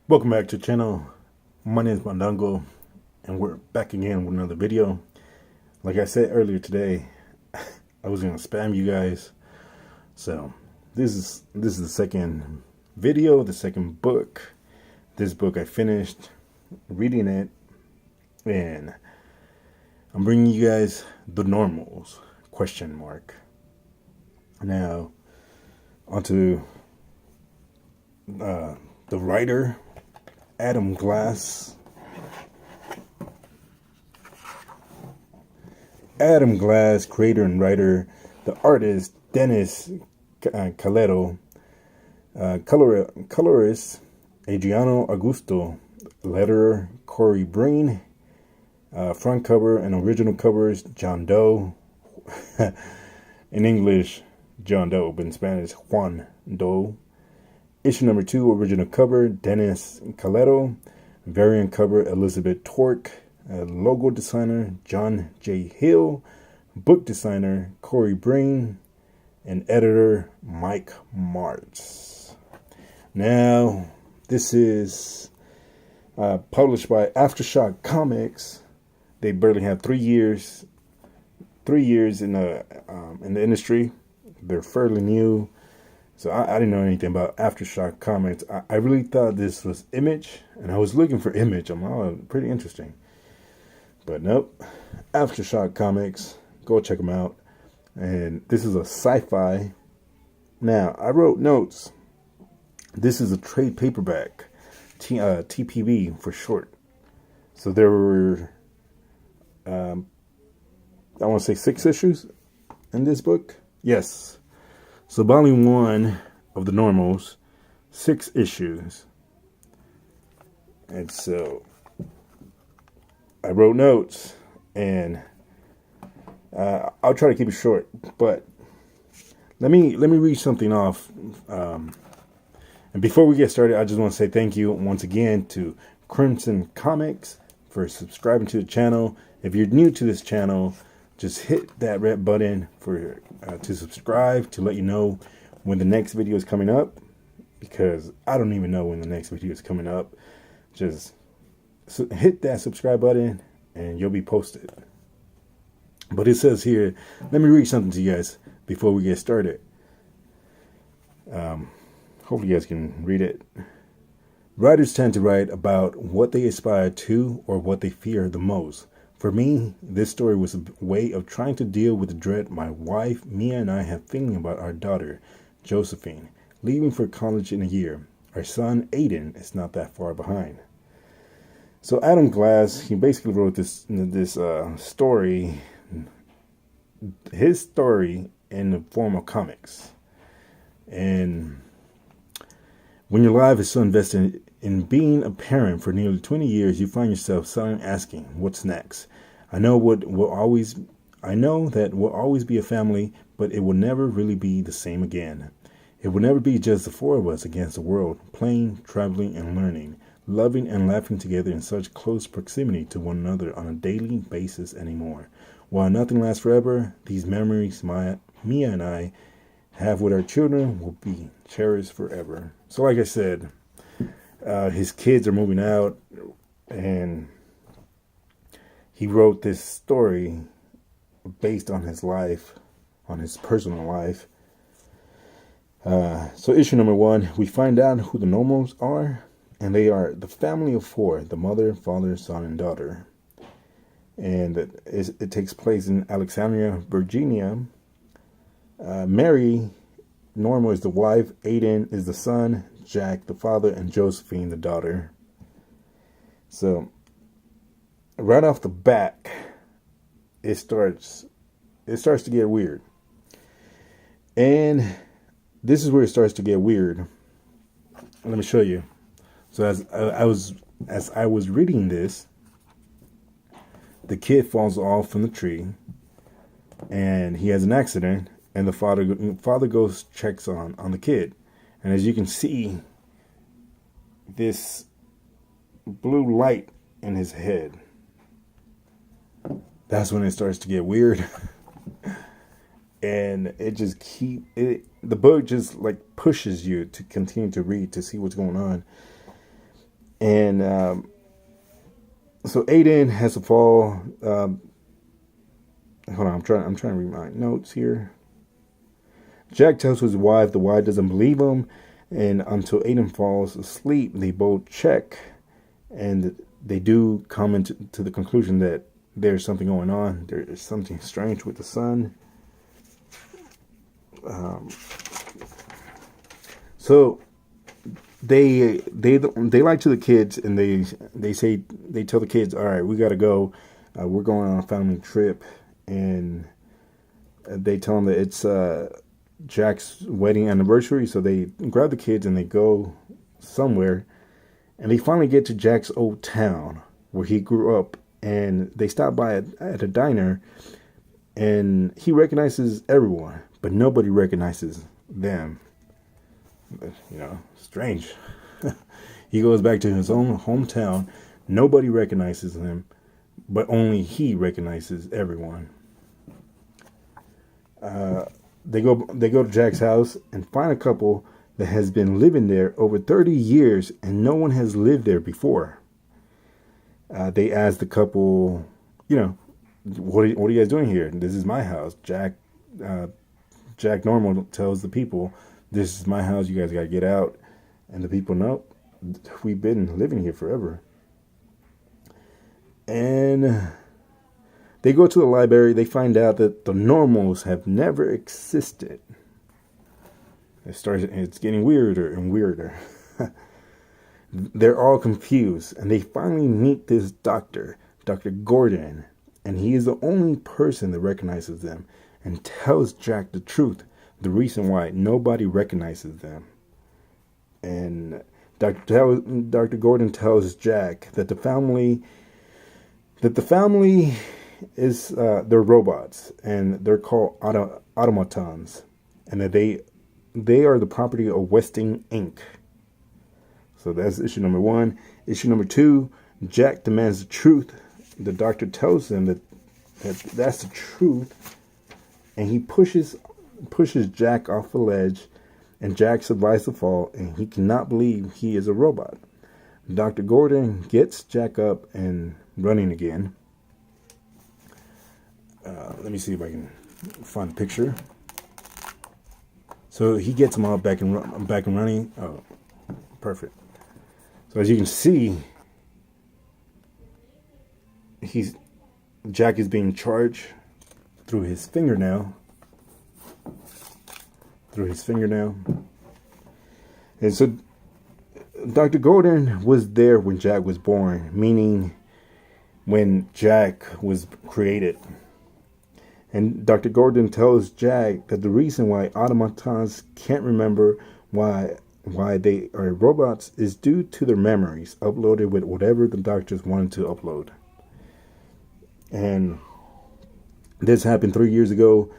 Welcome back to the channel. My name is Mandongo, and we're back again with another video. Like I said earlier today, I was gonna spam you guys. So this is the second video, the second book. This book I finished reading it, and I'm bringing you guys the Normals ? Now onto the writer. Adam Glass, creator and writer. The artist, Dennis Calero. Colorist, Adriano Augusto. Letterer, Corey Breen. Front cover and original covers, John Doe. In English, John Doe, but in Spanish, Juan Doe. Issue number 2, original cover, Dennis Calero. Variant cover, Elizabeth Torque. Logo designer, John J. Hill. Book designer, Corey Breen. And editor, Mike Martz. Now, this is published by Aftershock Comics. They barely have 3 years. 3 years in the industry. They're fairly new. So I didn't know anything about Aftershock Comics. I really thought this was Image, and I was looking for Image. I'm like, oh, pretty interesting. But nope. Aftershock Comics. Go check them out. And this is a sci-fi. Now, I wrote notes. This is a trade paperback. TPB for short. So there were, I want to say 6 issues in this book. Yes. So volume 1 of the Normals, 6 issues. And so I wrote notes, and I'll try to keep it short, but let me read something off. And before we get started, I just want to say thank you once again to Crimson Comics for subscribing to the channel. If you're new to this channel, just hit that red button for to subscribe, to let you know when the next video is coming up, because I don't even know when the next video is coming up. Just hit that subscribe button and you'll be posted. But it says here, let me read something to you guys before we get started. Hopefully you guys can read it. Writers tend to write about what they aspire to or what they fear the most. For me, this story was a way of trying to deal with the dread my wife, Mia, and I have feeling about our daughter, Josephine, leaving for college in a year. Our son, Aiden, is not that far behind. So Adam Glass, he basically wrote this story, his story in the form of comics. And when your life is so invested in being a parent for nearly 20 years, you find yourself suddenly asking, what's next? I know that we'll always be a family, but it will never really be the same again. It will never be just the 4 of us against the world, playing, traveling, and learning, loving and laughing together in such close proximity to one another on a daily basis anymore. While nothing lasts forever, these memories Mia and I have with our children will be cherished forever. So like I said, his kids are moving out, and he wrote this story based on his life, on his personal life. So issue number 1, we find out who the Normals are, and they are the family of 4, the mother, father, son, and daughter. And it takes place in Alexandria, Virginia. Mary Normal is the wife, Aiden is the son, Jack the father, and Josephine the daughter. So right off the bat, it starts to get weird. And this is where it starts to get weird. Let me show you. So as I was reading this, the kid falls off from the tree, and he has an accident, and the father goes, checks on the kid. And as you can see, this blue light in his head. That's when it starts to get weird. And it just the book just like pushes you to continue to read, to see what's going on. And so Aiden has to fall. Hold on, I'm trying to read my notes here. Jack tells his wife. The wife doesn't believe him, and until Aiden falls asleep, they both check, and they do come into the conclusion that there's something going on. There is something strange with the son. So they lie to the kids, and they tell the kids, all right, we got to go. We're going on a family trip, and they tell them that it's Jack's wedding anniversary. So they grab the kids and they go somewhere, and they finally get to Jack's old town where he grew up, and they stop by at a diner, and he recognizes everyone, but nobody recognizes them. Strange. He goes back to his own hometown. Nobody recognizes him, but only he recognizes everyone. They go to Jack's house and find a couple that has been living there over 30 years, and no one has lived there before. They ask the couple, what are you guys doing here? This is my house. Jack Normal tells the people, this is my house. You guys got to get out. And the people, no, we've been living here forever. And they go to the library. They find out that the Normals have never existed. It's getting weirder and weirder. They're all confused, and they finally meet this doctor, Dr. Gordon, and he is the only person that recognizes them and tells Jack the truth, the reason why nobody recognizes them. And Dr. Gordon tells Jack that the family is they're robots, and they're called automatons, and that they are the property of Westing Inc. So that's issue number 1. Issue number 2, Jack demands the truth. The doctor tells him that's the truth, and he pushes Jack off a ledge, and Jack survives the fall, and he cannot believe he is a robot. Dr. Gordon gets Jack up and running again. Let me see if I can find a picture. So he gets him all back and running. Oh, perfect. So as you can see, Jack is being charged through his fingernail. And so Dr. Gordon was there when Jack was born, meaning when Jack was created. And Dr. Gordon tells Jack that the reason why automatons can't remember why they are robots is due to their memories uploaded with whatever the doctors wanted to upload. And this happened 3 years ago.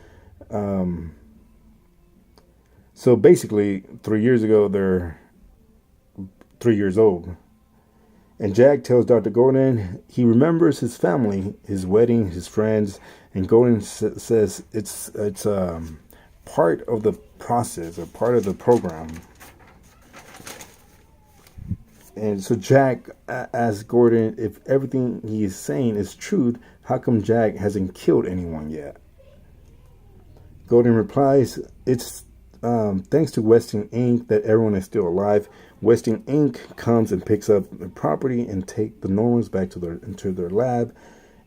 So basically, 3 years ago, they're 3 years old. And Jack tells Dr. Gordon he remembers his family, his wedding, his friends, and Gordon says it's part of the process or part of the program. And so Jack asks Gordon if everything he is saying is true, how come Jack hasn't killed anyone yet? Gordon replies, it's thanks to Westing Inc. that everyone is still alive. Westing Inc. comes and picks up the property and take the Normals back into their lab.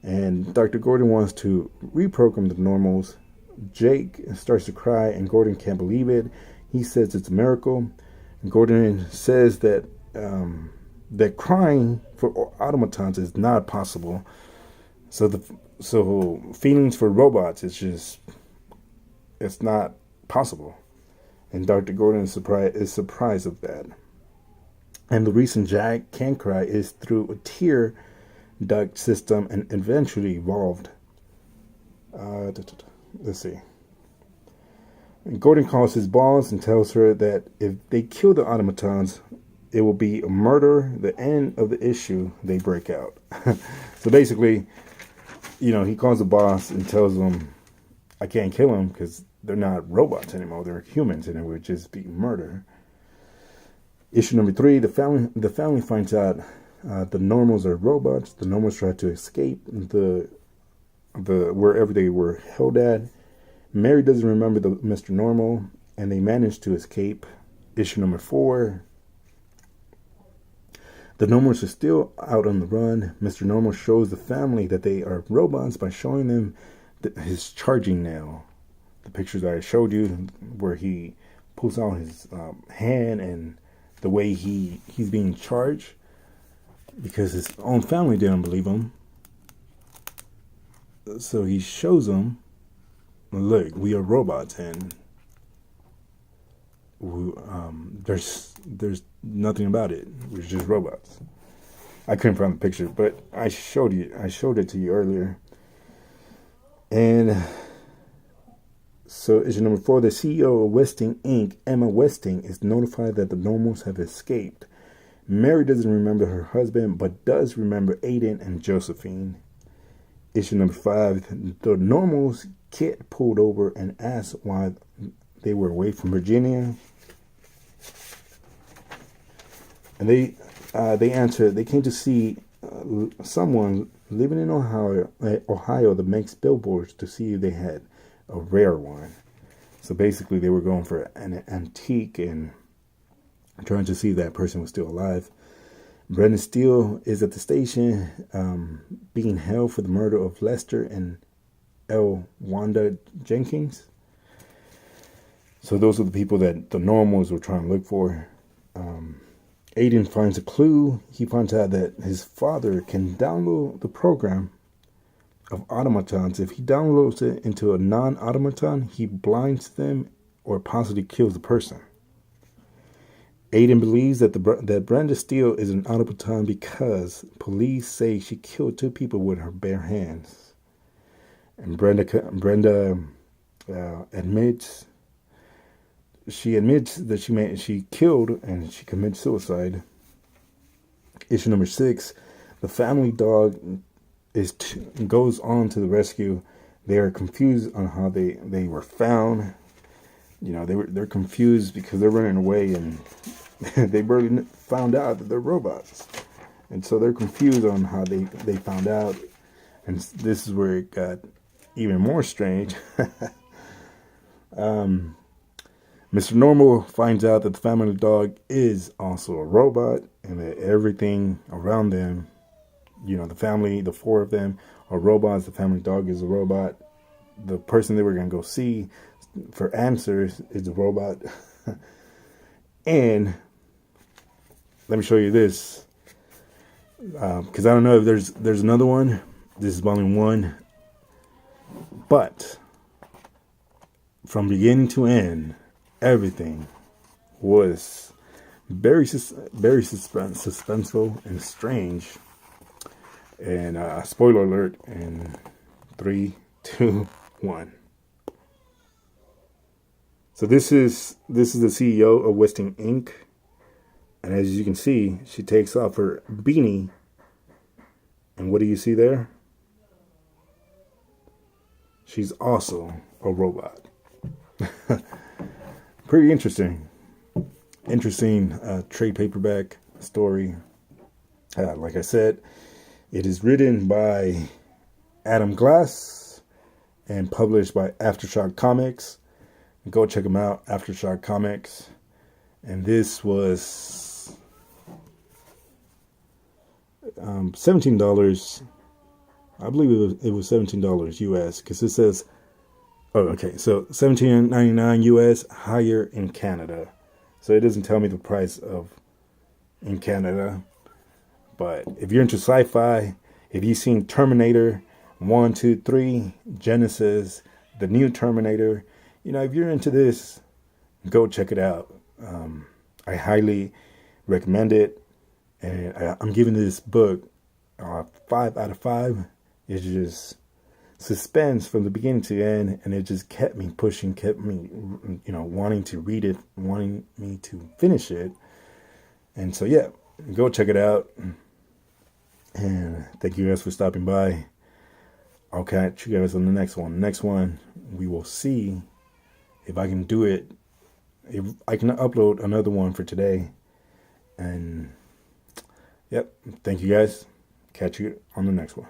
And Dr. Gordon wants to reprogram the Normals. Jake starts to cry, and Gordon can't believe it. He says it's a miracle. And Gordon says that crying for automatons is not possible. So feelings for robots it's not possible. And Dr. Gordon is surprised of that. And the reason Jack can cry is through a tear duct system and eventually evolved. Let's see. And Gordon calls his boss and tells her that if they kill the automatons, it will be a murder. The end of the issue, they break out. So basically, he calls the boss and tells him, I can't kill him because they're not robots anymore. They're humans, and it would just be murder. Issue number 3, the family finds out the Normals are robots. The Normals try to escape the wherever they were held at. Mary doesn't remember the Mr. Normal, and they manage to escape. Issue number 4, the Normals are still out on the run. Mr. Normal shows the family that they are robots by showing them his charging nail. The pictures that I showed you, where he pulls out his hand, and the way he's being charged, because his own family didn't believe him. So he shows them, look, we are robots, and there's nothing about it. We're just robots. I couldn't find the picture, but I showed it to you earlier. And so issue number 4, the CEO of Westing Inc., Emma Westing, is notified that the Normals have escaped. Mary doesn't remember her husband, but does remember Aiden and Josephine. Issue number 5, the Normals get pulled over and asked why they were away from Virginia. And they answer they came to see someone living in Ohio that makes billboards to see if they had a rare one. So basically they were going for an antique and trying to see if that person was still alive. Brenda Steele is at the station being held for the murder of Lester and Wanda Jenkins. So those are the people that the Normals were trying to look for. Aiden finds a clue. He finds out that his father can download the program of automatons. If he downloads it into a non-automaton, he blinds them or possibly kills the person. Aiden believes that that Brenda Steele is an automaton because police say she killed 2 people with her bare hands. And Brenda admits that she killed and she committed suicide. Issue number 6, the family dog goes on to the rescue. They are confused on how they were found. You know, they're confused because they're running away and they barely found out that they're robots, and so they're confused on how they found out. And this is where it got even more strange. Mr. Normal finds out that the family dog is also a robot, and that everything around them, you know, the family, the 4 of them are robots. The family dog is a robot. The person they were going to go see for answers is a robot. And let me show you this, because I don't know if there's another one. This is volume 1, but from beginning to end, everything was very suspenseful and strange. And spoiler alert in 3, 2, 1. So this is the CEO of Westing Inc. And as you can see, she takes off her beanie. And what do you see there? She's also a robot. Pretty interesting. Interesting trade paperback story. Like I said, it is written by Adam Glass and published by Aftershock Comics. Go check them out, Aftershock Comics. And this was $17. I believe it was $17 US, because it says, oh, okay, so $17.99 US, higher in Canada. So it doesn't tell me the price in Canada. But if you're into sci-fi, if you've seen Terminator 1, 2, 3, Genesis, the new Terminator, you know, if you're into this, go check it out. I highly recommend it. And I'm giving this book 5 out of 5. It's just suspense from the beginning to the end, and it just kept me pushing, kept me, you know, wanting to read it, wanting me to finish it. And so, yeah, go check it out. And thank you guys for stopping by. I'll catch you guys on the next one. Next one, we will see if I can do it. If I can upload another one for today. And yep, thank you guys. Catch you on the next one.